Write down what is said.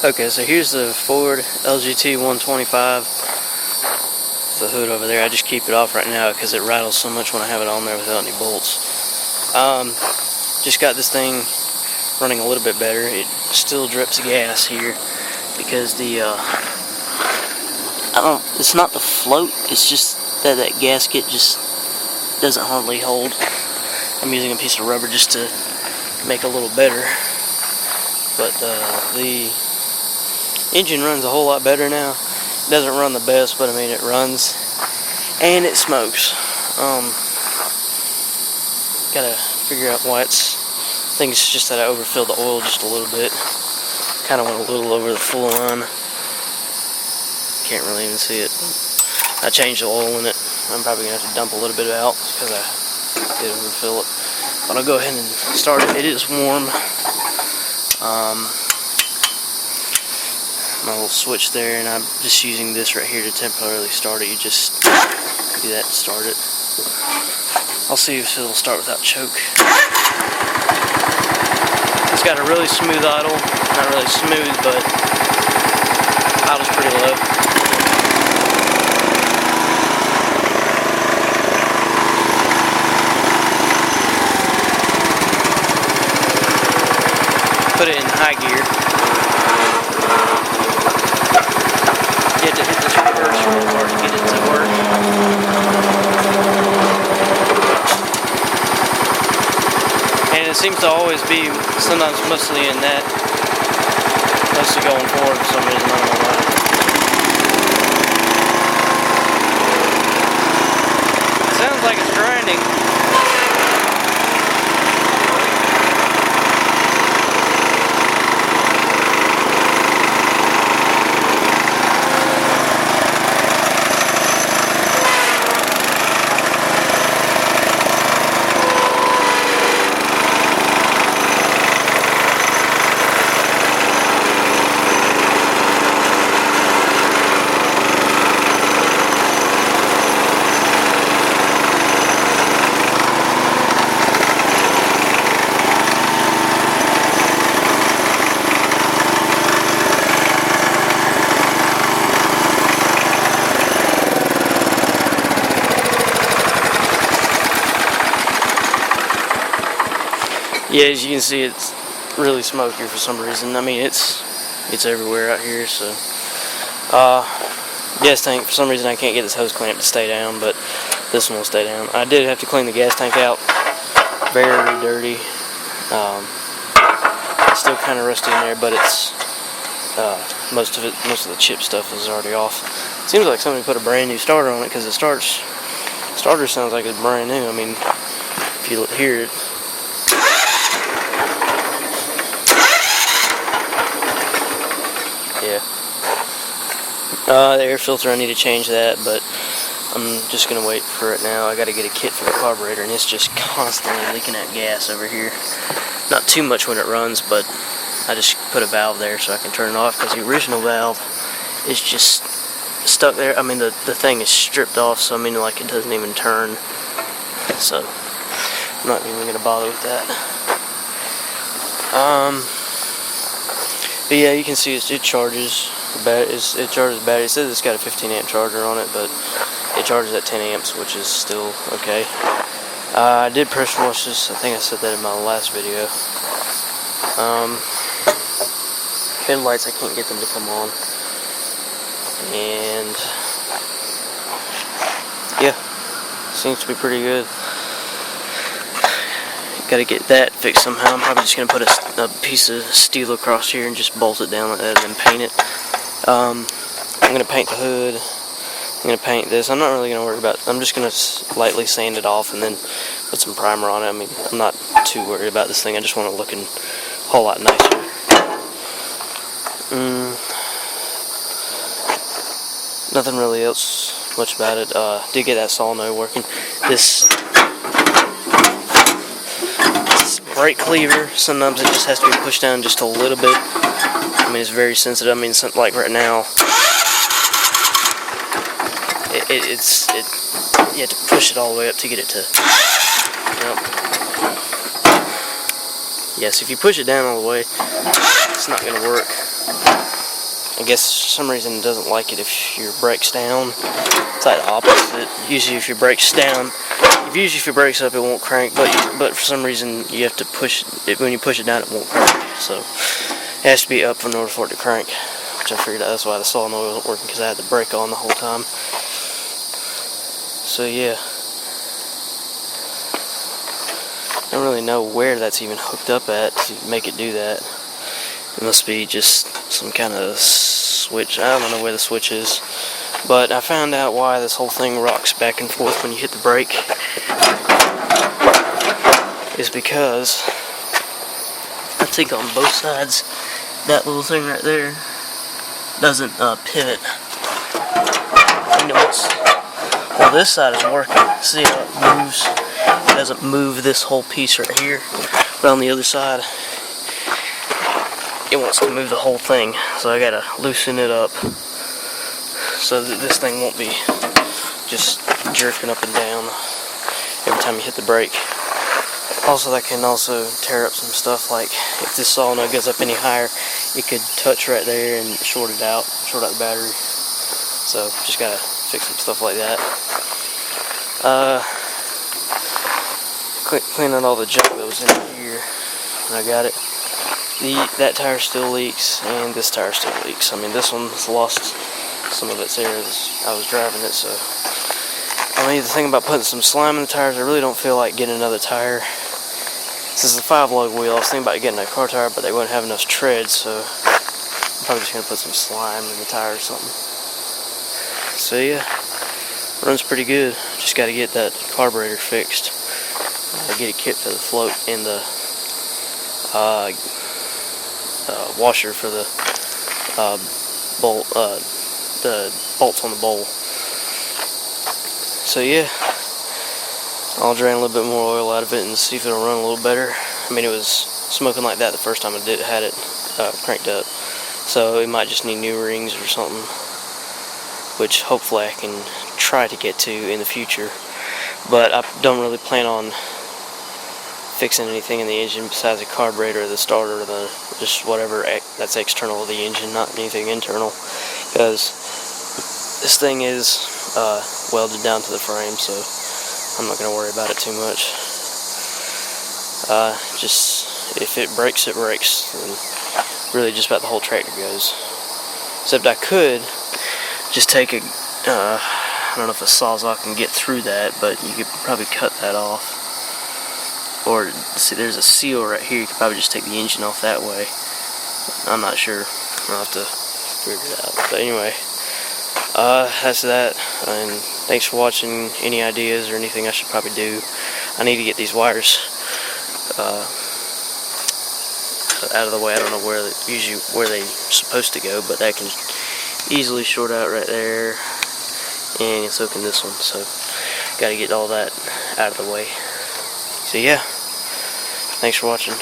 Okay, so here's the Ford LGT 125. The hood over there. I just keep it off right now because it rattles so much when I have it on there without any bolts. Just got this thing running a little bit better. It still drips gas here because it's not the float, it's just that gasket just doesn't hardly hold. I'm using a piece of rubber just to make it a little better. But the engine runs a whole lot better now. It doesn't run the best, but I mean it runs and it smokes. Gotta figure out why it's. I think it's just that I overfilled the oil just a little bit. Kind of went a little over the full line. Can't really even see it. I changed the oil in it. I'm probably gonna have to dump a little bit out because I did overfill it. But I'll go ahead and start it. It is warm. My little switch there, and I'm just using this right here to temporarily start it. You just do that to start it. I'll see if it'll start without choke. It's got a really smooth idle. Not really smooth, but idle's pretty low. Put it in high gear. You have to hit this reverse real hard to get it to work. And it seems to always be, sometimes mostly in that, mostly going forward for some reason, I don't know why. It sounds like it's grinding. Yeah, as you can see, it's really smoky for some reason. I mean, it's everywhere out here. So, gas tank. For some reason, I can't get this hose clamp to stay down, but this one will stay down. I did have to clean the gas tank out. Very dirty. It's still kind of rusty in there, but it's most of the chip stuff is already off. It seems like somebody put a brand new starter on it because the starter sounds like it's brand new. I mean, if you hear it. Yeah. The air filter, I need to change that, but I'm just going to wait for it now. I got to get a kit for the carburetor, and it's just constantly leaking out gas over here. Not too much when it runs, but I just put a valve there so I can turn it off, because the original valve is just stuck there. I mean, the thing is stripped off, so I mean, like, it doesn't even turn. So, I'm not even going to bother with that. But yeah, you can see it charges. It charges the battery. It says it's got a 15 amp charger on it, but it charges at 10 amps, which is still okay. I did pressure wash this. I think I said that in my last video. Headlights, I can't get them to come on. And yeah, seems to be pretty good. Gotta get that fixed somehow. I'm probably just gonna put a piece of steel across here and just bolt it down like that and then paint it. I'm gonna paint the hood. I'm gonna paint this. I'm not really gonna worry about it. I'm just gonna lightly sand it off and then put some primer on it. I mean, I'm not too worried about this thing. I just want it looking a whole lot nicer. Nothing really else much about it. Did get that solenoid working. This brake cleaver, sometimes it just has to be pushed down just a little bit. I mean, it's very sensitive. I mean, like right now, you have to push it all the way up to get it to. Yep. Yes, if you push it down all the way, it's not going to work. I guess for some reason it doesn't like it if your brake's down. It's like the opposite. Usually if your brake's down, if your brake's up, it won't crank, but for some reason you have to push it. When you push it down, it won't crank. So it has to be up in order for it to crank, which I figured out that's why the solenoid wasn't working, because I had the brake on the whole time. So yeah, I don't really know where that's even hooked up at to make it do that. It must be just some kind of switch. I don't know where the switch is, but I found out why this whole thing rocks back and forth when you hit the brake. Is because I think on both sides that little thing right there doesn't pivot. Well, this side is working. See how it moves? It doesn't move this whole piece right here, but on the other side it wants to move the whole thing, so I gotta loosen it up so that this thing won't be just jerking up and down every time you hit the brake. Also, that can also tear up some stuff, like if this solenoid goes up any higher, it could touch right there and short out the battery. So just gotta fix some stuff like that. Clean out all the junk that was in here, and I got it. That tire still leaks, and this tire still leaks. I mean, this one's lost some of its air as I was driving it, so. I mean, the thing about putting some slime in the tires, I really don't feel like getting another tire. This is a 5-lug wheel. I was thinking about getting a car tire, but they wouldn't have enough tread, so I'm probably just going to put some slime in the tire or something. So yeah, runs pretty good. Just got to get that carburetor fixed. Get a kit for the float and the washer for the bolt, the bolts on the bowl. So yeah, I'll drain a little bit more oil out of it and see if it'll run a little better. I mean, it was smoking like that the first time I had it cranked up, so it might just need new rings or something, which hopefully I can try to get to in the future. But I don't really plan on fixing anything in the engine besides the carburetor, the starter, just whatever that's external to the engine, not anything internal, because this thing is welded down to the frame, so I'm not going to worry about it too much. Just if it breaks, it breaks. And really just about the whole tractor goes. Except I could just take I don't know if a Sawzall can get through that, but you could probably cut that off. Or, see, there's a seal right here. You could probably just take the engine off that way. I'm not sure. I'll have to figure it out. But anyway, that's that. And thanks for watching. Any ideas or anything I should probably do? I need to get these wires out of the way. I don't know where they're supposed to go, but that can easily short out right there, and so can this one. So, got to get all that out of the way. So yeah, thanks for watching.